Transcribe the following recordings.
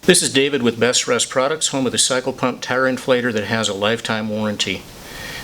This is David with BestRest Products, home of the cycle pump tire inflator that has a lifetime warranty.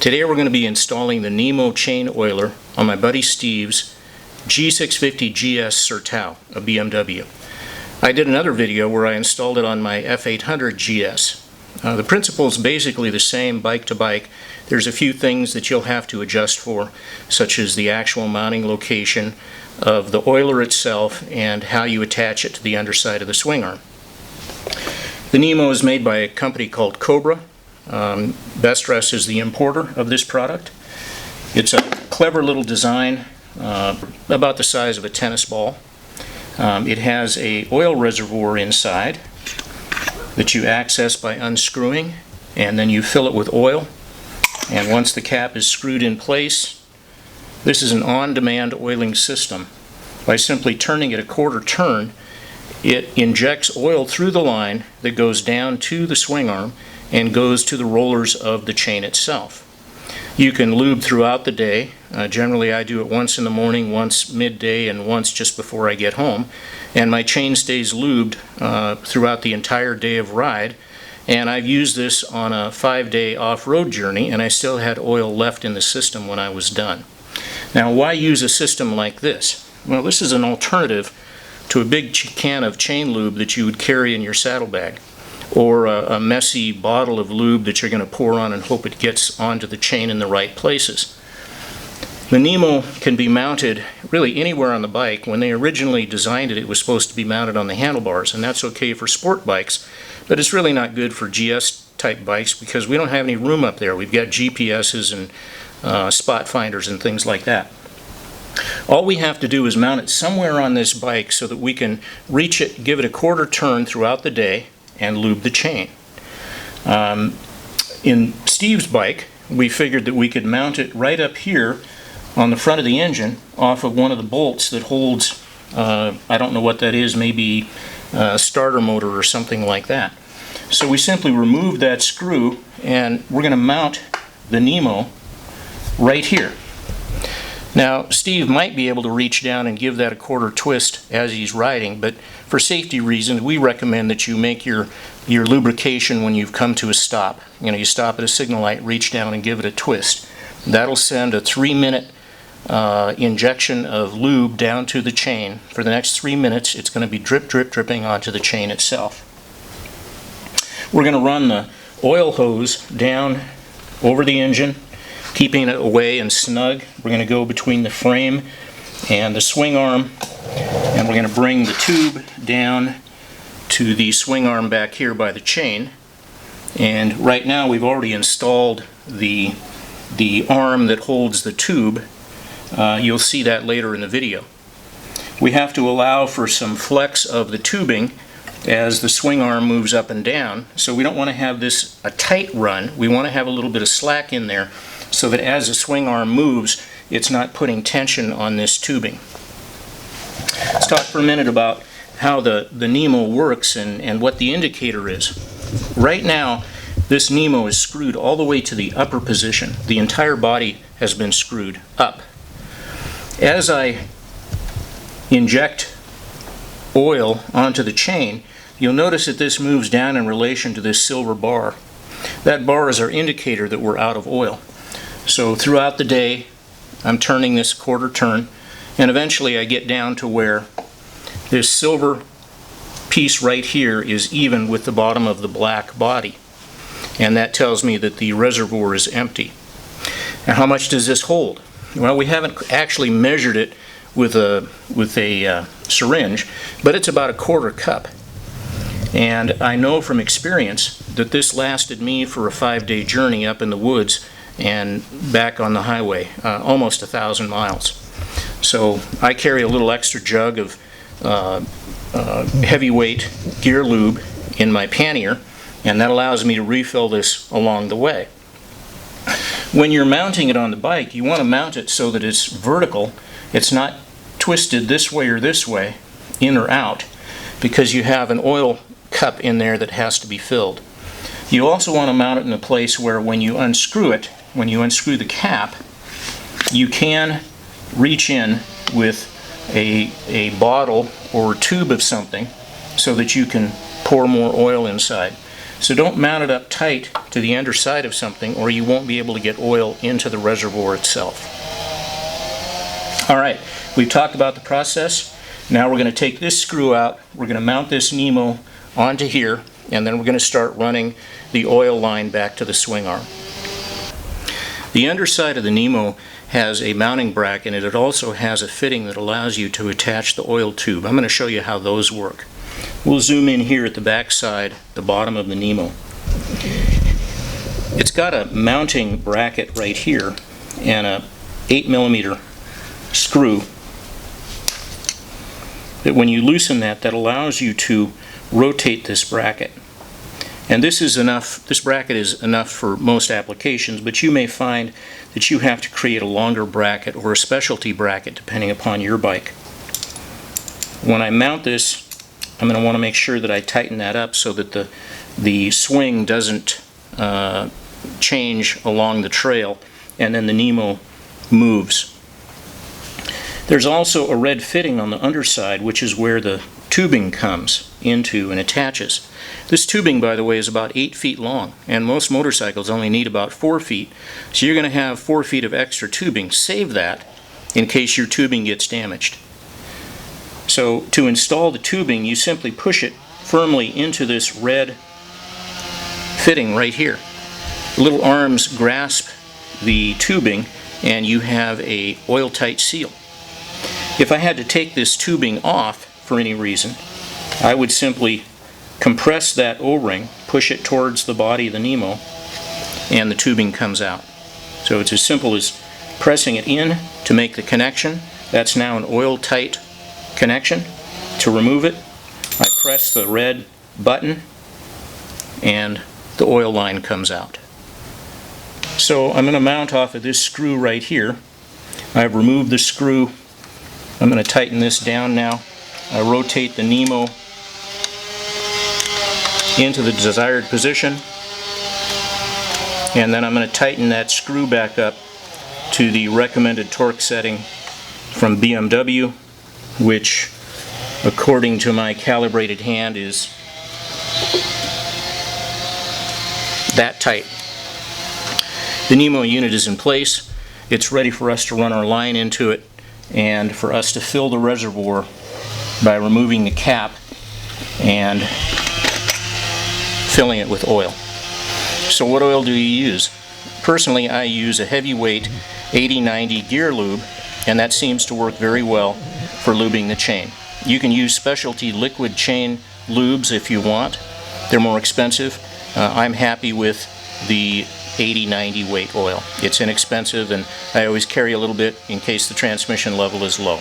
Today we're going to be installing the Nemo Chain Oiler on my buddy Steve's G650GS Sertao, a BMW. I did another video where I installed it on my F800GS. The principle is basically the same bike to bike. There's a few things that you'll have to adjust for, such as the actual mounting location of the oiler itself and how you attach it to the underside of the swing arm. The Nemo is made by a company called Cobra. BestRest is the importer of this product. It's a clever little design, about the size of a tennis ball. It has an oil reservoir inside that you access by unscrewing, and then you fill it with oil. And once the cap is screwed in place, this is an on-demand oiling system. By simply turning it a quarter turn, it injects oil through the line that goes down to the swing arm and goes to the rollers of the chain itself. You can lube throughout the day. Generally I do it once in the morning, once midday, and once just before I get home. And my chain stays lubed throughout the entire day of ride. And I've used this on a 5-day off-road journey, and I still had oil left in the system when I was done. Now, why use a system like this? Well, this is an alternative to a big can of chain lube that you would carry in your saddlebag, or a messy bottle of lube that you're going to pour on and hope it gets onto the chain in the right places. The Nemo can be mounted really anywhere on the bike. When they originally designed it, it was supposed to be mounted on the handlebars, and that's okay for sport bikes, but it's really not good for GS type bikes because we don't have any room up there. We've got GPSs and spot finders and things like that. All we have to do is mount it somewhere on this bike so that we can reach it, give it a quarter turn throughout the day, and lube the chain. In Steve's bike, we figured that we could mount it right up here on the front of the engine off of one of the bolts that holds, I don't know what that is, maybe a starter motor or something like that. So we simply removed that screw, and we're going to mount the Nemo right here. Now, Steve might be able to reach down and give that a quarter twist as he's riding, but for safety reasons, we recommend that you make your lubrication when you've come to a stop. You know, you stop at a signal light, reach down and give it a twist. That'll send a 3-minute injection of lube down to the chain. For the next 3 minutes, it's going to be drip, drip, dripping onto the chain itself. We're going to run the oil hose down over the engine, keeping it away and snug. We're going to go between the frame and the swing arm, and we're going to bring the tube down to the swing arm back here by the chain. And right now we've already installed the arm that holds the tube. You'll see that later in the video. We have to allow for some flex of the tubing as the swing arm moves up and down, so we don't want to have this a tight run. We want to have a little bit of slack in there so that as the swing arm moves, it's not putting tension on this tubing. Let's talk for a minute about how the Nemo works and what the indicator is. Right now, this Nemo is screwed all the way to the upper position. The entire body has been screwed up. As I inject oil onto the chain, you'll notice that this moves down in relation to this silver bar. That bar is our indicator that we're out of oil. So throughout the day, I'm turning this quarter turn, and eventually I get down to where this silver piece right here is even with the bottom of the black body. And that tells me that the reservoir is empty. Now, how much does this hold? Well, we haven't actually measured it with a syringe, but it's about a quarter cup. And I know from experience that this lasted me for a 5-day journey up in the woods and back on the highway, almost 1,000 miles. So I carry a little extra jug of heavyweight gear lube in my pannier, and that allows me to refill this along the way. When you're mounting it on the bike, you want to mount it so that it's vertical. It's not twisted this way or this way, in or out, because you have an oil cup in there that has to be filled. You also want to mount it in a place where when you unscrew it, when you unscrew the cap, you can reach in with a bottle or tube of something so that you can pour more oil inside. So don't mount it up tight to the underside of something, or you won't be able to get oil into the reservoir itself. Alright, we've talked about the process. Now we're going to take this screw out, we're going to mount this Nemo onto here, and then we're going to start running the oil line back to the swing arm. The underside of the Nemo has a mounting bracket, and it also has a fitting that allows you to attach the oil tube. I'm going to show you how those work. We'll zoom in here at the back side, the bottom of the Nemo. It's got a mounting bracket right here and a 8mm screw that when you loosen that allows you to rotate this bracket. And this bracket is enough for most applications, but you may find that you have to create a longer bracket or a specialty bracket depending upon your bike. When I mount this, I'm going to want to make sure that I tighten that up so that the swing doesn't change along the trail and then the Nemo moves. There's also a red fitting on the underside, which is where the tubing comes into and attaches. This tubing, by the way, is about 8 feet long, and most motorcycles only need about 4 feet, so you're going to have 4 feet of extra tubing. Save that in case your tubing gets damaged. So to install the tubing, you simply push it firmly into this red fitting right here. The little arms grasp the tubing and you have a oil-tight seal. If I had to take this tubing off for any reason, I would simply compress that O-ring, push it towards the body of the Nemo, and the tubing comes out. So it's as simple as pressing it in to make the connection. That's now an oil-tight connection. To remove it, I press the red button and the oil line comes out. So I'm going to mount off of this screw right here. I've removed the screw. I'm going to tighten this down now. I rotate the Nemo into the desired position, and then I'm going to tighten that screw back up to the recommended torque setting from BMW, which according to my calibrated hand is that tight. The Nemo unit is in place. It's ready for us to run our line into it and for us to fill the reservoir by removing the cap and filling it with oil. So what oil do you use? Personally, I use a heavyweight 80-90 gear lube, and that seems to work very well for lubing the chain. You can use specialty liquid chain lubes if you want. They're more expensive. I'm happy with the 80-90 weight oil. It's inexpensive, and I always carry a little bit in case the transmission level is low.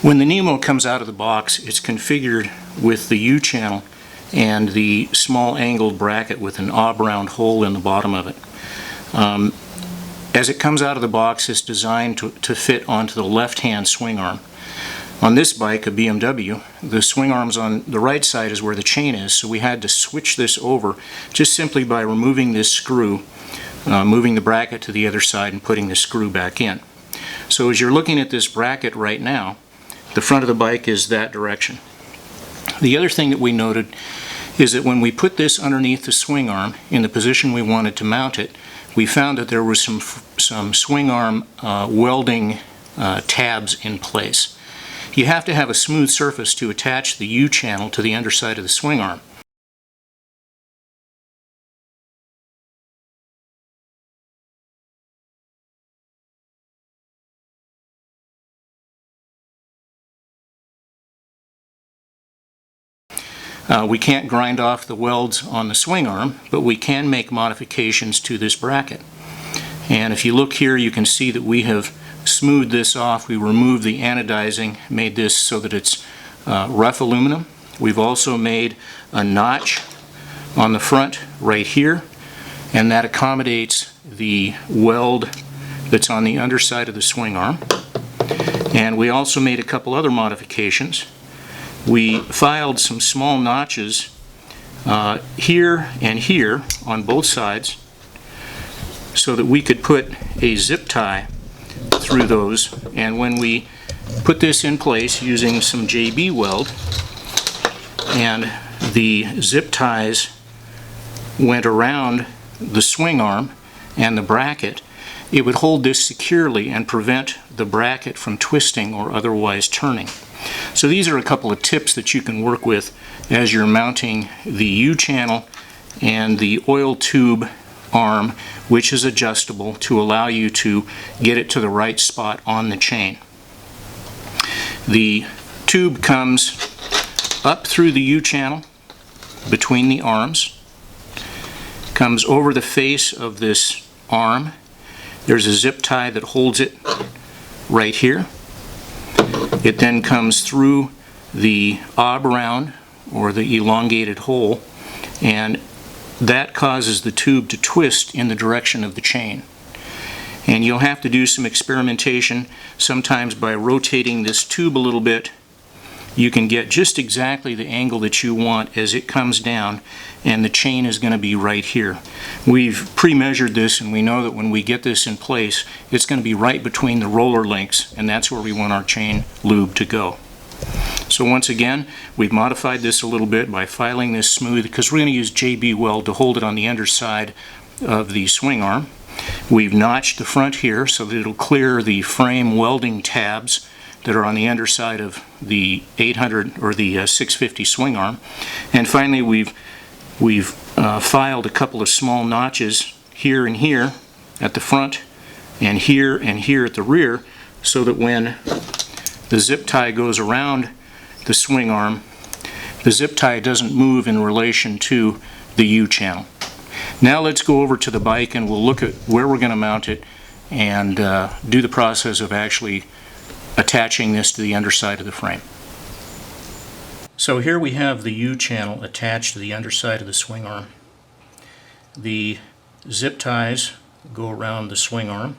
When the Nemo comes out of the box, it's configured with the U-channel and the small angled bracket with an ob-round hole in the bottom of it. As it comes out of the box, it's designed to fit onto the left-hand swing arm. On this bike, a BMW, the swing arms on the right side is where the chain is, so we had to switch this over just simply by removing this screw, moving the bracket to the other side and putting the screw back in. So as you're looking at this bracket right now, the front of the bike is that direction. The other thing that we noted is that when we put this underneath the swing arm in the position we wanted to mount it, we found that there was some swing arm welding tabs in place. You have to have a smooth surface to attach the U-channel to the underside of the swing arm. We can't grind off the welds on the swing arm, but we can make modifications to this bracket. And if you look here, you can see that we have smoothed this off. We removed the anodizing, made this so that it's rough aluminum. We've also made a notch on the front right here, and that accommodates the weld that's on the underside of the swing arm. And we also made a couple other modifications. We filed some small notches here and here on both sides so that we could put a zip tie through those, and when we put this in place using some JB weld and the zip ties went around the swing arm and the bracket, it would hold this securely and prevent the bracket from twisting or otherwise turning. So these are a couple of tips that you can work with as you're mounting the U-channel and the oil tube arm, which is adjustable to allow you to get it to the right spot on the chain. The tube comes up through the U-channel between the arms, comes over the face of this arm. There's a zip tie that holds it right here. It then comes through the ob round, or the elongated hole, and that causes the tube to twist in the direction of the chain. And you'll have to do some experimentation. Sometimes by rotating this tube a little bit, you can get just exactly the angle that you want as it comes down, and the chain is going to be right here. We've pre-measured this, and we know that when we get this in place, it's going to be right between the roller links, and that's where we want our chain lube to go. So once again, we've modified this a little bit by filing this smooth, because we're going to use JB weld to hold it on the underside of the swing arm. We've notched the front here so that it'll clear the frame welding tabs that are on the underside of the 800 or the 650 swing arm. And finally, we've filed a couple of small notches here and here at the front, and here at the rear, so that when the zip tie goes around the swing arm, the zip tie doesn't move in relation to the U-channel. Now let's go over to the bike and we'll look at where we're going to mount it and do the process of actually attaching this to the underside of the frame. So here we have the U-channel attached to the underside of the swing arm. The zip ties go around the swing arm.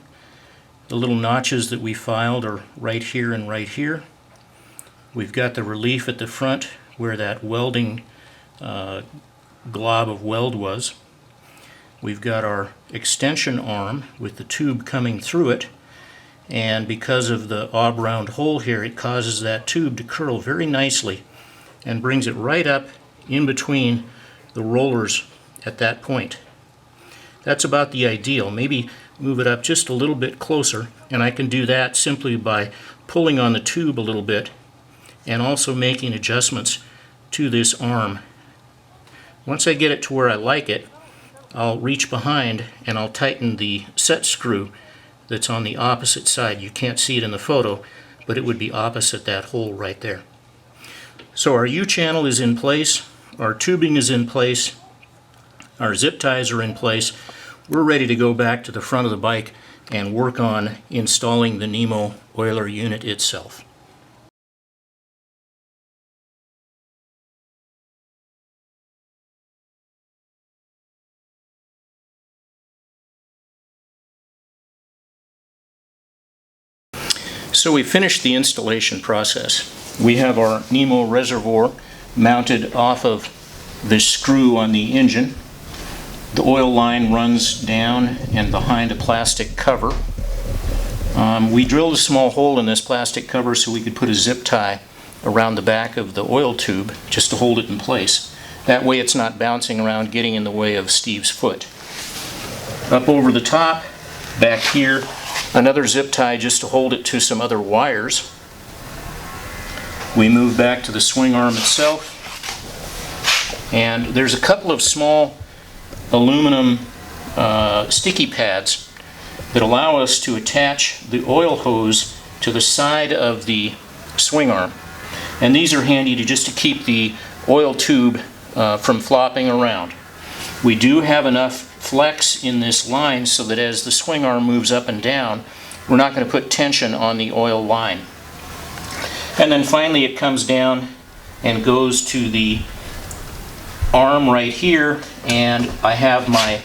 The little notches that we filed are right here and right here. We've got the relief at the front where that welding glob of weld was. We've got our extension arm with the tube coming through it, and because of the ob round hole here, it causes that tube to curl very nicely and brings it right up in between the rollers at that point. That's about the ideal. Maybe move it up just a little bit closer, and I can do that simply by pulling on the tube a little bit and also making adjustments to this arm. Once I get it to where I like it, I'll reach behind and I'll tighten the set screw that's on the opposite side. You can't see it in the photo, but it would be opposite that hole right there. So our U-channel is in place, our tubing is in place, our zip ties are in place. We're ready to go back to the front of the bike and work on installing the Nemo Oiler unit itself. So we finished the installation process. We have our Nemo reservoir mounted off of the screw on the engine. The oil line runs down and behind a plastic cover. We drilled a small hole in this plastic cover so we could put a zip tie around the back of the oil tube just to hold it in place. That way it's not bouncing around getting in the way of Steve's foot. Up over the top, back here, another zip tie just to hold it to some other wires. We move back to the swing arm itself, and there's a couple of small aluminum sticky pads that allow us to attach the oil hose to the side of the swing arm, and these are handy just to keep the oil tube from flopping around. We do have enough flex in this line so that as the swing arm moves up and down, we're not going to put tension on the oil line. And then finally it comes down and goes to the arm right here, and I have my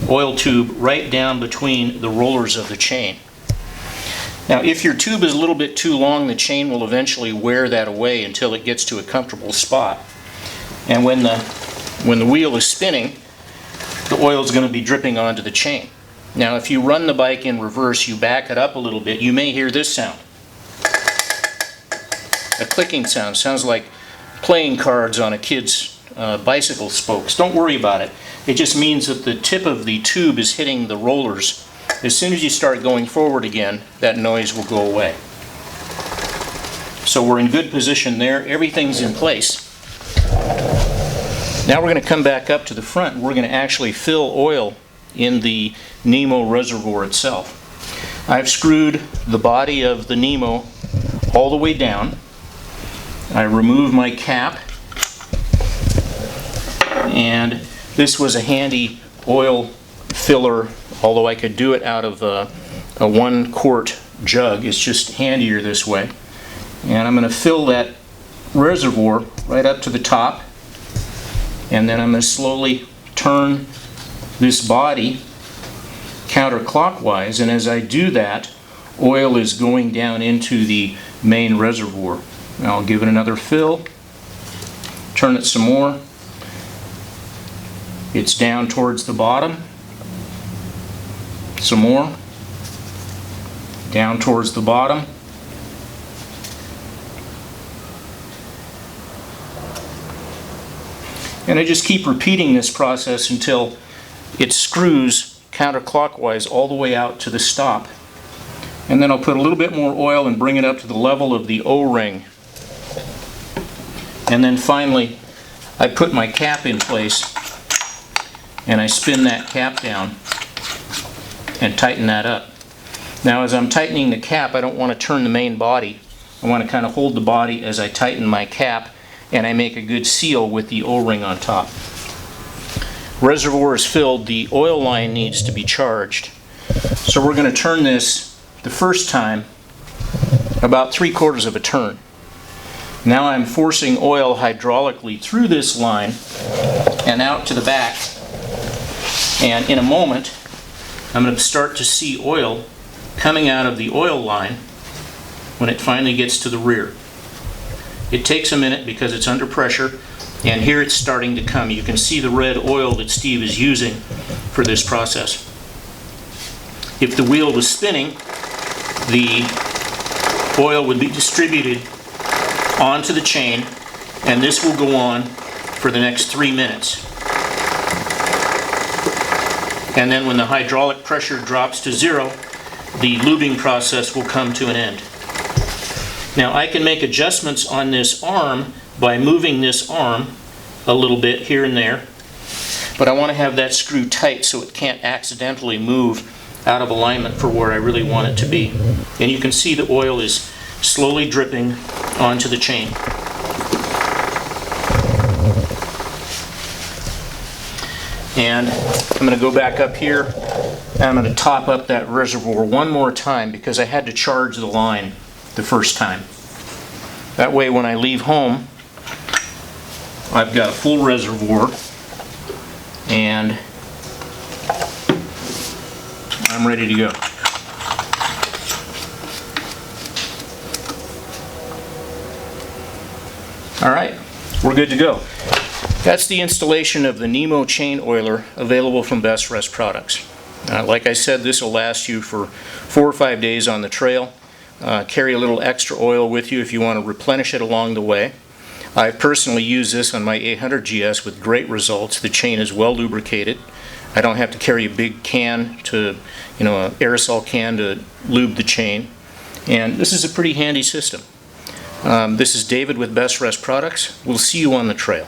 oil tube right down between the rollers of the chain. Now if your tube is a little bit too long, the chain will eventually wear that away until it gets to a comfortable spot. And when the wheel is spinning, the oil is going to be dripping onto the chain. Now if you run the bike in reverse, you back it up a little bit, you may hear this sound. A clicking sound. Sounds like playing cards on a kid's bicycle spokes. Don't worry about it. It just means that the tip of the tube is hitting the rollers. As soon as you start going forward again, that noise will go away. So we're in good position there. Everything's in place. Now we're going to come back up to the front. We're going to actually fill oil in the Nemo reservoir itself. I've screwed the body of the Nemo all the way down. I remove my cap, and this was a handy oil filler, although I could do it out of a 1-quart jug. It's just handier this way. And I'm going to fill that reservoir right up to the top, and then I'm going to slowly turn this body counterclockwise, and as I do that, oil is going down into the main reservoir. Now I'll give it another fill, turn it some more. It's down towards the bottom. Some more. Down towards the bottom. And I just keep repeating this process until it screws counterclockwise all the way out to the stop. And then I'll put a little bit more oil and bring it up to the level of the O-ring. And then finally, I put my cap in place and I spin that cap down and tighten that up. Now as I'm tightening the cap, I don't want to turn the main body. I want to kind of hold the body as I tighten my cap, and I make a good seal with the O-ring on top. Reservoir is filled, the oil line needs to be charged. So we're going to turn this the first time about 3/4 of a turn. Now I'm forcing oil hydraulically through this line and out to the back, and in a moment I'm going to start to see oil coming out of the oil line when it finally gets to the rear. It takes a minute because it's under pressure, and here it's starting to come. You can see the red oil that Steve is using for this process. If the wheel was spinning, the oil would be distributed onto the chain, and this will go on for the next 3 minutes. And then when the hydraulic pressure drops to 0, the lubing process will come to an end. Now I can make adjustments on this arm by moving this arm a little bit here and there, but I want to have that screw tight so it can't accidentally move out of alignment for where I really want it to be. And you can see the oil is slowly dripping onto the chain. And I'm going to go back up here and I'm going to top up that reservoir one more time because I had to charge the line the first time. That way when I leave home, I've got a full reservoir and I'm ready to go. Alright, we're good to go. That's the installation of the Nemo Chain Oiler available from BestRest products. Like I said, this will last you for 4 or 5 days on the trail. Carry a little extra oil with you if you want to replenish it along the way. I've personally used this on my 800GS with great results. The chain is well lubricated. I don't have to carry a big can to, an aerosol can to lube the chain. And this is a pretty handy system. This is David with BestRest Products. We'll see you on the trail.